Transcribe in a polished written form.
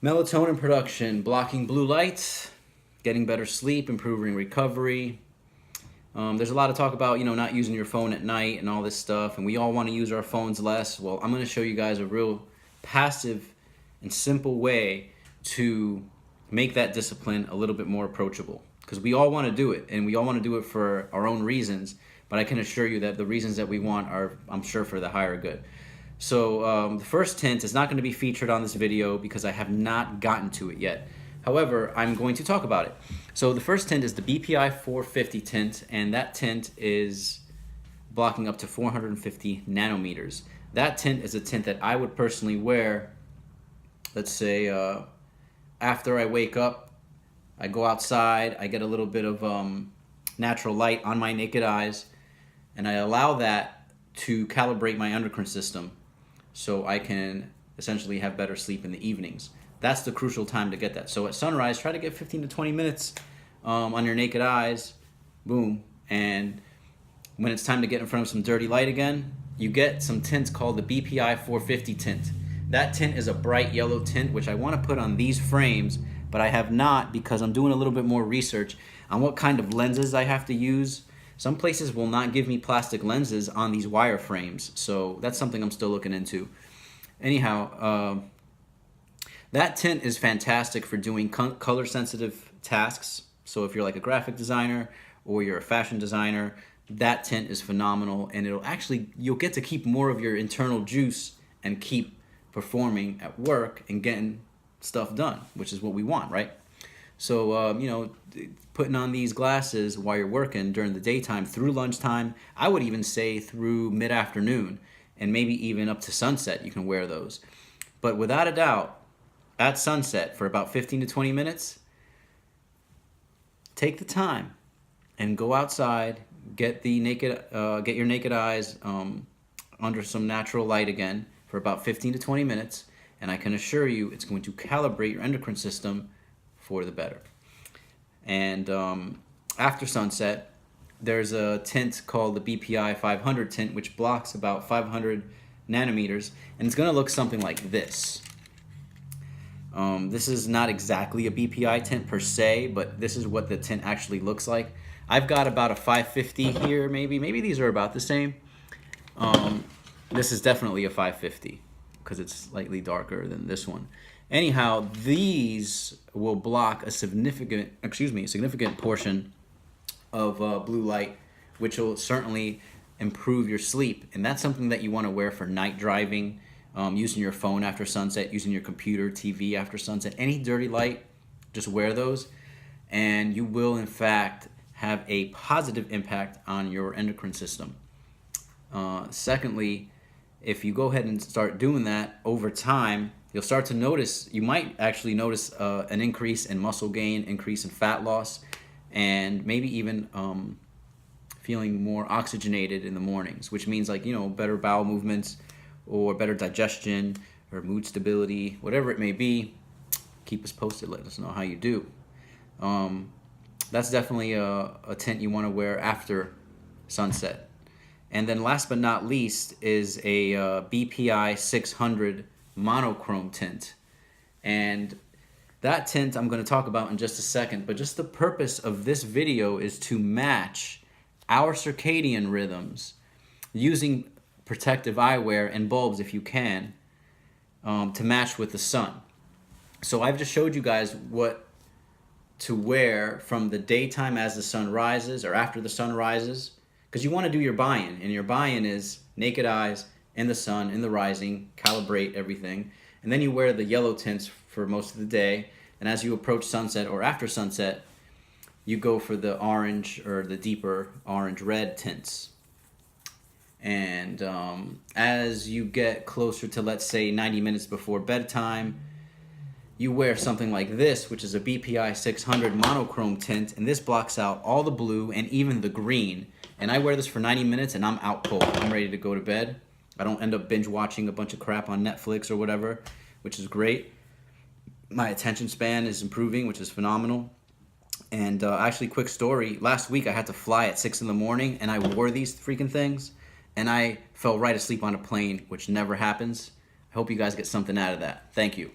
Melatonin production, blocking blue lights, getting better sleep, improving recovery. There's a lot of talk about, not using your phone at night and all this stuff, and we all want to use our phones less. Well, I'm going to show you guys a real passive and simple way to make that discipline a little bit more approachable. Because we all want to do it, and we all want to do it for our own reasons, but I can assure you that the reasons that we want are, I'm sure, for the higher good. So the first tint is not going to be featured on this video because I have not gotten to it yet. However, I'm going to talk about it. So the first tint is the BPI 450 tint, and that tint is blocking up to 450 nanometers. That tint is a tint that I would personally wear, let's say, after I wake up, I go outside, I get a little bit of natural light on my naked eyes, and I allow that to calibrate my endocrine system so I can essentially have better sleep in the evenings. That's the crucial time to get that. So at sunrise, try to get 15 to 20 minutes on your naked eyes, boom. And when it's time to get in front of some dirty light again, you get some tints called the BPI 450 tint. That tint is a bright yellow tint, which I want to put on these frames, but I have not because I'm doing a little bit more research on what kind of lenses I have to use. Some places will not give me plastic lenses on these wire frames, so that's something I'm still looking into. Anyhow, that tint is fantastic for doing color-sensitive tasks. So if you're like a graphic designer or you're a fashion designer, that tint is phenomenal, and you'll get to keep more of your internal juice and keep performing at work and getting stuff done, which is what we want, right? So, putting on these glasses while you're working during the daytime through lunchtime, I would even say through mid-afternoon and maybe even up to sunset, you can wear those. But without a doubt, at sunset for about 15 to 20 minutes, take the time and go outside, get your naked eyes under some natural light again for about 15 to 20 minutes, and I can assure you it's going to calibrate your endocrine system for the better. And after sunset, there's a tint called the BPI 500 tint, which blocks about 500 nanometers, and it's going to look something like this. This is not exactly a BPI tint per se, but this is what the tint actually looks like. I've got about a 550 here, maybe these are about the same. This is definitely a 550 because it's slightly darker than this one. Anyhow, these will block a significant portion of blue light, which will certainly improve your sleep. And that's something that you want to wear for night driving, using your phone after sunset, using your computer, TV after sunset. Any dirty light, just wear those, and you will, in fact, have a positive impact on your endocrine system. Secondly, if you go ahead and start doing that over time, you'll start to notice, you might actually notice an increase in muscle gain, increase in fat loss, and maybe even feeling more oxygenated in the mornings, which means better bowel movements or better digestion or mood stability, whatever it may be. Keep us posted, let us know how you do. That's definitely a tint you want to wear after sunset. And then last but not least is a BPI 600 monochrome tint. And that tint I'm going to talk about in just a second, but just the purpose of this video is to match our circadian rhythms using protective eyewear and bulbs if you can, to match with the sun. So I've just showed you guys what to wear from the daytime as the sun rises or after the sun rises, because you want to do your buy-in, and your buy-in is naked eyes in the sun, in the rising, calibrate everything, and then you wear the yellow tints for most of the day, and as you approach sunset or after sunset, you go for the orange or the deeper orange-red tints. And as you get closer to, let's say, 90 minutes before bedtime, you wear something like this, which is a BPI 600 monochrome tint, and this blocks out all the blue and even the green. And I wear this for 90 minutes and I'm out cold. I'm ready to go to bed. I don't end up binge watching a bunch of crap on Netflix or whatever, which is great. My attention span is improving, which is phenomenal. And actually, quick story, last week I had to fly at 6 in the morning and I wore these freaking things and I fell right asleep on a plane, which never happens. I hope you guys get something out of that. Thank you.